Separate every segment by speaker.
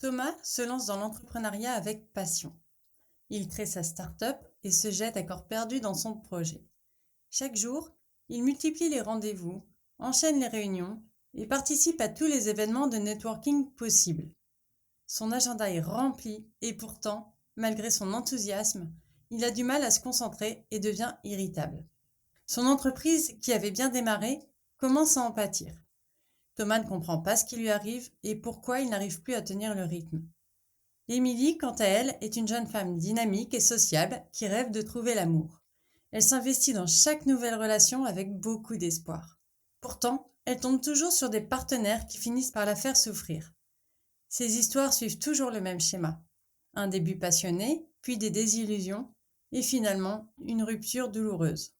Speaker 1: Thomas se lance dans l'entrepreneuriat avec passion. Il crée sa start-up et se jette à corps perdu dans son projet. Chaque jour, il multiplie les rendez-vous, enchaîne les réunions et participe à tous les événements de networking possibles. Son agenda est rempli et pourtant, malgré son enthousiasme, il a du mal à se concentrer et devient irritable. Son entreprise, qui avait bien démarré, commence à en pâtir. Thomas ne comprend pas ce qui lui arrive et pourquoi il n'arrive plus à tenir le rythme. Émilie, quant à elle, est une jeune femme dynamique et sociable qui rêve de trouver l'amour. Elle s'investit dans chaque nouvelle relation avec beaucoup d'espoir. Pourtant, elle tombe toujours sur des partenaires qui finissent par la faire souffrir. Ces histoires suivent toujours le même schéma. Un début passionné, puis des désillusions, et finalement une rupture douloureuse.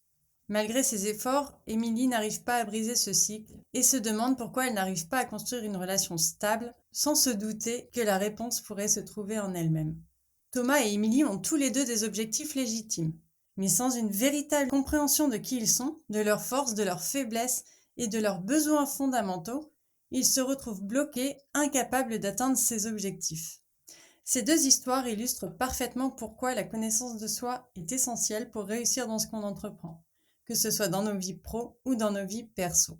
Speaker 1: Malgré ses efforts, Émilie n'arrive pas à briser ce cycle et se demande pourquoi elle n'arrive pas à construire une relation stable sans se douter que la réponse pourrait se trouver en elle-même. Thomas et Émilie ont tous les deux des objectifs légitimes, mais sans une véritable compréhension de qui ils sont, de leurs forces, de leurs faiblesses et de leurs besoins fondamentaux, ils se retrouvent bloqués, incapables d'atteindre ces objectifs. Ces deux histoires illustrent parfaitement pourquoi la connaissance de soi est essentielle pour réussir dans ce qu'on entreprend, que ce soit dans nos vies pro ou dans nos vies perso.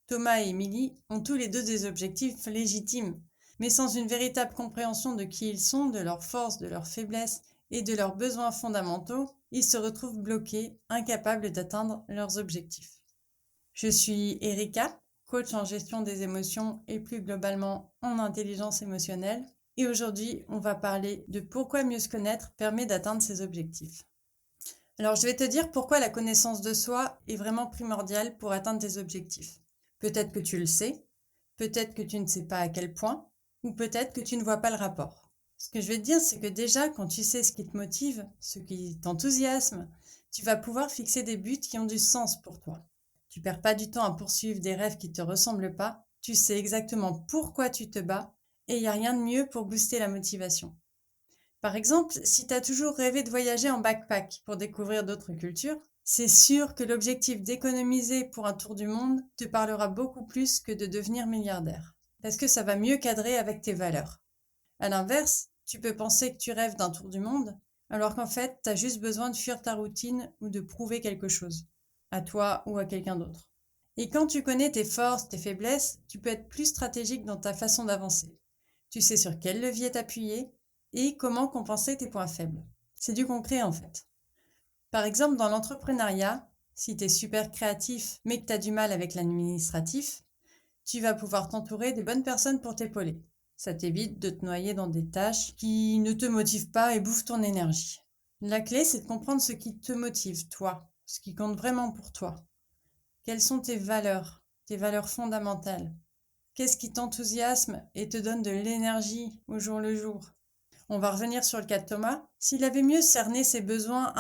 Speaker 1: Thomas et Émilie ont tous les deux des objectifs légitimes, mais sans une véritable compréhension de qui ils sont, de leurs forces, de leurs faiblesses et de leurs besoins fondamentaux, ils se retrouvent bloqués, incapables d'atteindre leurs objectifs. Je suis Erika, coach en gestion des émotions et plus globalement en intelligence émotionnelle. Et aujourd'hui, on va parler de pourquoi mieux se connaître permet d'atteindre ses objectifs. Alors, je vais te dire pourquoi la connaissance de soi est vraiment primordiale pour atteindre tes objectifs. Peut-être que tu le sais, peut-être que tu ne sais pas à quel point, ou peut-être que tu ne vois pas le rapport. Ce que je vais te dire, c'est que déjà, quand tu sais ce qui te motive, ce qui t'enthousiasme, tu vas pouvoir fixer des buts qui ont du sens pour toi. Tu perds pas du temps à poursuivre des rêves qui ne te ressemblent pas, tu sais exactement pourquoi tu te bats, et il n'y a rien de mieux pour booster la motivation. Par exemple, si tu as toujours rêvé de voyager en backpack pour découvrir d'autres cultures, c'est sûr que l'objectif d'économiser pour un tour du monde te parlera beaucoup plus que de devenir milliardaire, parce que ça va mieux cadrer avec tes valeurs. À l'inverse, tu peux penser que tu rêves d'un tour du monde, alors qu'en fait, tu as juste besoin de fuir ta routine ou de prouver quelque chose, à toi ou à quelqu'un d'autre. Et quand tu connais tes forces, tes faiblesses, tu peux être plus stratégique dans ta façon d'avancer. Tu sais sur quel levier t'appuyer et comment compenser tes points faibles. C'est du concret en fait. Par exemple, dans l'entrepreneuriat, si tu es super créatif mais que tu as du mal avec l'administratif, tu vas pouvoir t'entourer des bonnes personnes pour t'épauler. Ça t'évite de te noyer dans des tâches qui ne te motivent pas et bouffent ton énergie. La clé, c'est de comprendre ce qui te motive, toi, ce qui compte vraiment pour toi. Quelles sont tes valeurs fondamentales? Qu'est-ce qui t'enthousiasme et te donne de l'énergie au jour le jour? On va revenir sur le cas de Thomas. S'il avait mieux cerné ses besoins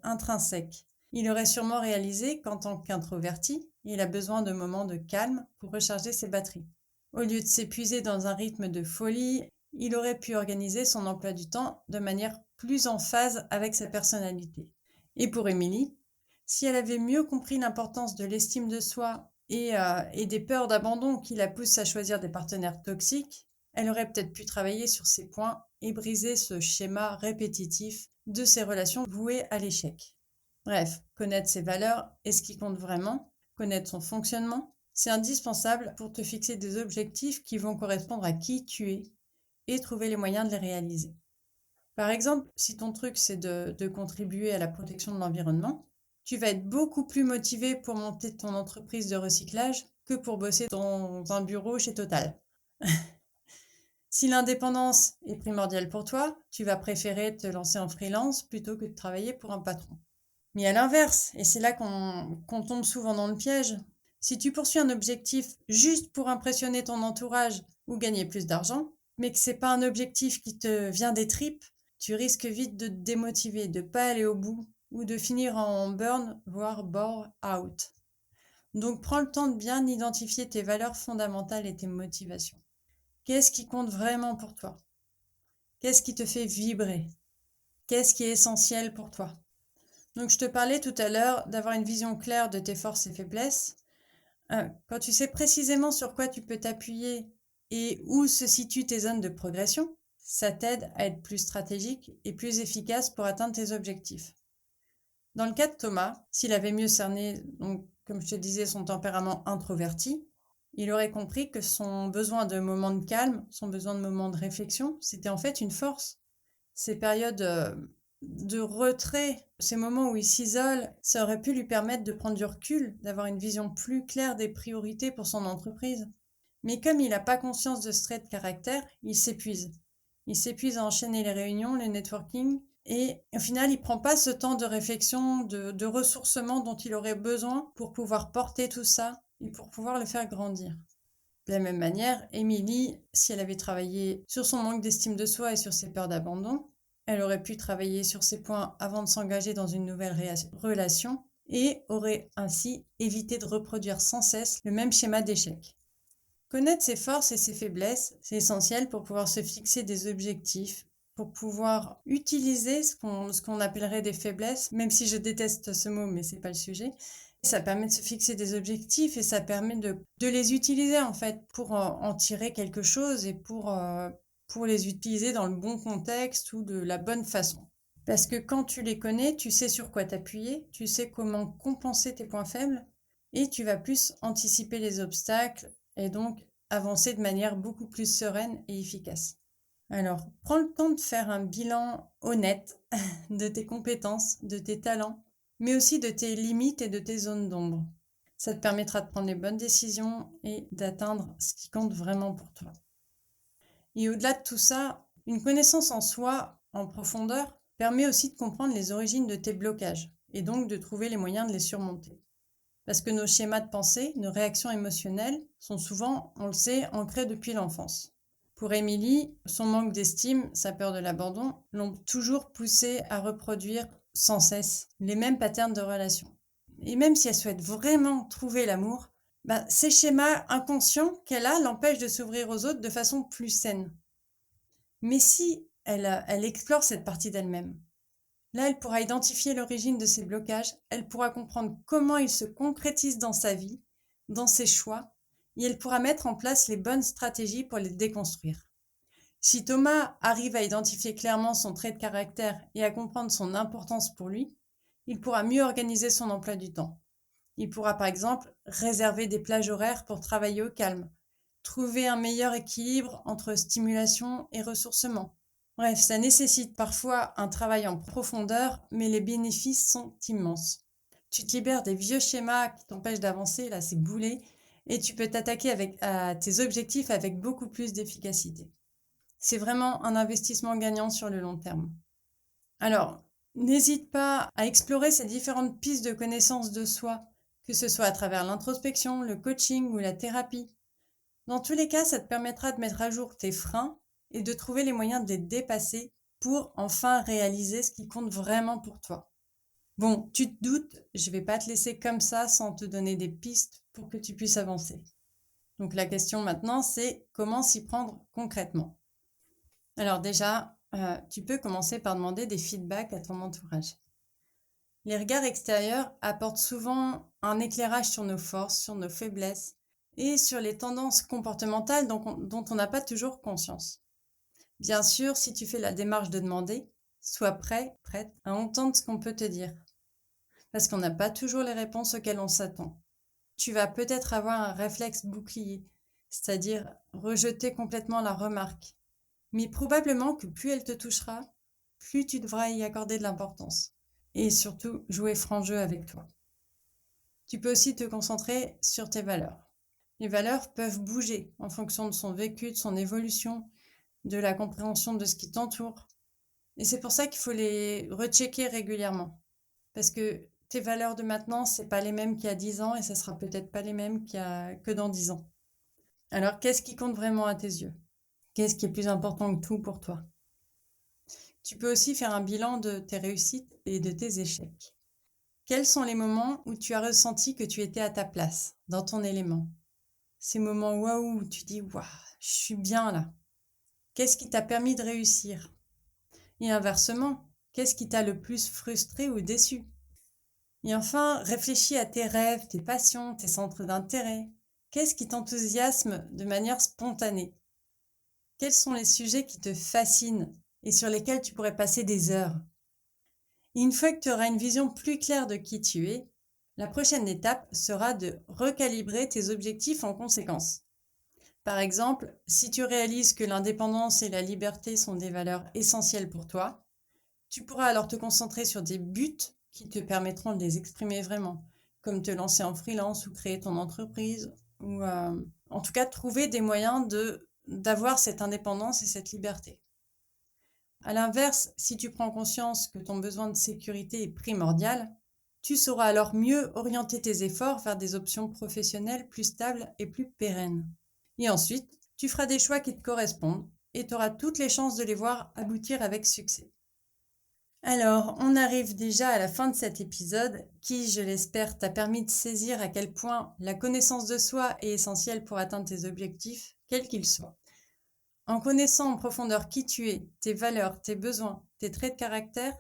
Speaker 1: intrinsèques, il aurait sûrement réalisé qu'en tant qu'introverti, il a besoin de moments de calme pour recharger ses batteries. Au lieu de s'épuiser dans un rythme de folie, il aurait pu organiser son emploi du temps de manière plus en phase avec sa personnalité. Et pour Émilie, si elle avait mieux compris l'importance de l'estime de soi et des peurs d'abandon qui la poussent à choisir des partenaires toxiques, elle aurait peut-être pu travailler sur ces points et briser ce schéma répétitif de ces relations vouées à l'échec. Bref, connaître ses valeurs et ce qui compte vraiment, connaître son fonctionnement, c'est indispensable pour te fixer des objectifs qui vont correspondre à qui tu es et trouver les moyens de les réaliser. Par exemple, si ton truc c'est de contribuer à la protection de l'environnement, tu vas être beaucoup plus motivé pour monter ton entreprise de recyclage que pour bosser dans un bureau chez Total. Si l'indépendance est primordiale pour toi, tu vas préférer te lancer en freelance plutôt que de travailler pour un patron. Mais à l'inverse, et c'est là qu'on tombe souvent dans le piège, si tu poursuis un objectif juste pour impressionner ton entourage ou gagner plus d'argent, mais que c'est pas un objectif qui te vient des tripes, tu risques vite de te démotiver, de pas aller au bout ou de finir en burn, voire bore out. Donc prends le temps de bien identifier tes valeurs fondamentales et tes motivations. Qu'est-ce qui compte vraiment pour toi? Qu'est-ce qui te fait vibrer? Qu'est-ce qui est essentiel pour toi? Donc je te parlais tout à l'heure d'avoir une vision claire de tes forces et faiblesses. Quand tu sais précisément sur quoi tu peux t'appuyer et où se situent tes zones de progression, ça t'aide à être plus stratégique et plus efficace pour atteindre tes objectifs. Dans le cas de Thomas, s'il avait mieux cerné, donc, comme je te disais, son tempérament introverti, il aurait compris que son besoin de moments de calme, son besoin de moments de réflexion, c'était en fait une force. Ces périodes de retrait, ces moments où il s'isole, ça aurait pu lui permettre de prendre du recul, d'avoir une vision plus claire des priorités pour son entreprise. Mais comme il n'a pas conscience de ce trait de caractère, il s'épuise. Il s'épuise à enchaîner les réunions, le networking, et au final, il ne prend pas ce temps de réflexion, de ressourcement dont il aurait besoin pour pouvoir porter tout ça et pour pouvoir le faire grandir. De la même manière, Émilie, si elle avait travaillé sur son manque d'estime de soi et sur ses peurs d'abandon, elle aurait pu travailler sur ces points avant de s'engager dans une nouvelle relation et aurait ainsi évité de reproduire sans cesse le même schéma d'échec. Connaître ses forces et ses faiblesses, c'est essentiel pour pouvoir se fixer des objectifs, pour pouvoir utiliser ce qu'on appellerait des faiblesses, même si je déteste ce mot, mais c'est pas le sujet. Ça permet de se fixer des objectifs et ça permet de les utiliser en fait pour en tirer quelque chose et pour les utiliser dans le bon contexte ou de la bonne façon. Parce que quand tu les connais, tu sais sur quoi t'appuyer, tu sais comment compenser tes points faibles et tu vas plus anticiper les obstacles et donc avancer de manière beaucoup plus sereine et efficace. Alors, prends le temps de faire un bilan honnête de tes compétences, de tes talents, mais aussi de tes limites et de tes zones d'ombre. Ça te permettra de prendre les bonnes décisions et d'atteindre ce qui compte vraiment pour toi. Et au-delà de tout ça, une connaissance en soi, en profondeur, permet aussi de comprendre les origines de tes blocages et donc de trouver les moyens de les surmonter. Parce que nos schémas de pensée, nos réactions émotionnelles sont souvent, on le sait, ancrés depuis l'enfance. Pour Émilie, son manque d'estime, sa peur de l'abandon, l'ont toujours poussée à reproduire sans cesse les mêmes patterns de relation. Et même si elle souhaite vraiment trouver l'amour, ces schémas inconscients qu'elle a l'empêchent de s'ouvrir aux autres de façon plus saine. Mais si elle explore cette partie d'elle-même, là, elle pourra identifier l'origine de ses blocages, elle pourra comprendre comment ils se concrétisent dans sa vie, dans ses choix, et elle pourra mettre en place les bonnes stratégies pour les déconstruire. Si Thomas arrive à identifier clairement son trait de caractère et à comprendre son importance pour lui, il pourra mieux organiser son emploi du temps. Il pourra par exemple réserver des plages horaires pour travailler au calme, trouver un meilleur équilibre entre stimulation et ressourcement. Bref, ça nécessite parfois un travail en profondeur, mais les bénéfices sont immenses. Tu te libères des vieux schémas qui t'empêchent d'avancer, là c'est boulet, et tu peux t'attaquer à tes objectifs avec beaucoup plus d'efficacité. C'est vraiment un investissement gagnant sur le long terme. Alors, n'hésite pas à explorer ces différentes pistes de connaissance de soi, que ce soit à travers l'introspection, le coaching ou la thérapie. Dans tous les cas, ça te permettra de mettre à jour tes freins et de trouver les moyens de les dépasser pour enfin réaliser ce qui compte vraiment pour toi. Bon, tu te doutes, je ne vais pas te laisser comme ça sans te donner des pistes pour que tu puisses avancer. Donc la question maintenant, c'est comment s'y prendre concrètement. Alors déjà, tu peux commencer par demander des feedbacks à ton entourage. Les regards extérieurs apportent souvent un éclairage sur nos forces, sur nos faiblesses et sur les tendances comportementales dont on n'a pas toujours conscience. Bien sûr, si tu fais la démarche de demander, sois prêt, prête à entendre ce qu'on peut te dire. Parce qu'on n'a pas toujours les réponses auxquelles on s'attend. Tu vas peut-être avoir un réflexe bouclier, c'est-à-dire rejeter complètement la remarque. Mais probablement que plus elle te touchera, plus tu devras y accorder de l'importance. Et surtout, jouer franc jeu avec toi. Tu peux aussi te concentrer sur tes valeurs. Les valeurs peuvent bouger en fonction de son vécu, de son évolution, de la compréhension de ce qui t'entoure. Et c'est pour ça qu'il faut les rechecker régulièrement. Parce que tes valeurs de maintenant, c'est pas les mêmes qu'il y a 10 ans et ça sera peut-être pas les mêmes que dans 10 ans. Alors, qu'est-ce qui compte vraiment à tes yeux? Qu'est-ce qui est plus important que tout pour toi? Tu peux aussi faire un bilan de tes réussites et de tes échecs. Quels sont les moments où tu as ressenti que tu étais à ta place, dans ton élément? Ces moments waouh où tu dis waouh, je suis bien là. Qu'est-ce qui t'a permis de réussir? Et inversement, qu'est-ce qui t'a le plus frustré ou déçu? Et enfin, réfléchis à tes rêves, tes passions, tes centres d'intérêt. Qu'est-ce qui t'enthousiasme de manière spontanée? Quels sont les sujets qui te fascinent et sur lesquels tu pourrais passer des heures? Une fois que tu auras une vision plus claire de qui tu es, la prochaine étape sera de recalibrer tes objectifs en conséquence. Par exemple, si tu réalises que l'indépendance et la liberté sont des valeurs essentielles pour toi, tu pourras alors te concentrer sur des buts qui te permettront de les exprimer vraiment, comme te lancer en freelance ou créer ton entreprise, ou en tout cas trouver des moyens d'avoir cette indépendance et cette liberté. À l'inverse, si tu prends conscience que ton besoin de sécurité est primordial, tu sauras alors mieux orienter tes efforts vers des options professionnelles plus stables et plus pérennes. Et ensuite, tu feras des choix qui te correspondent et tu auras toutes les chances de les voir aboutir avec succès. Alors, on arrive déjà à la fin de cet épisode qui, je l'espère, t'a permis de saisir à quel point la connaissance de soi est essentielle pour atteindre tes objectifs, quels qu'ils soient. En connaissant en profondeur qui tu es, tes valeurs, tes besoins, tes traits de caractère,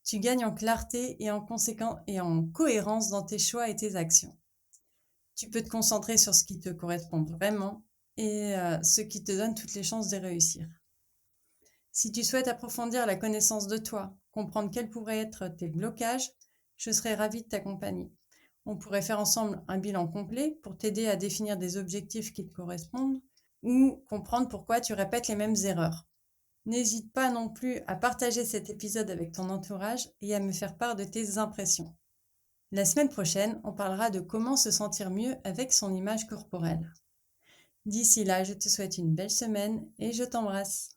Speaker 1: tu gagnes en clarté et en conséquence et en cohérence dans tes choix et tes actions. Tu peux te concentrer sur ce qui te correspond vraiment et ce qui te donne toutes les chances de réussir. Si tu souhaites approfondir la connaissance de toi, comprendre quels pourraient être tes blocages, je serais ravie de t'accompagner. On pourrait faire ensemble un bilan complet pour t'aider à définir des objectifs qui te correspondent ou comprendre pourquoi tu répètes les mêmes erreurs. N'hésite pas non plus à partager cet épisode avec ton entourage et à me faire part de tes impressions. La semaine prochaine, on parlera de comment se sentir mieux avec son image corporelle. D'ici là, je te souhaite une belle semaine et je t'embrasse.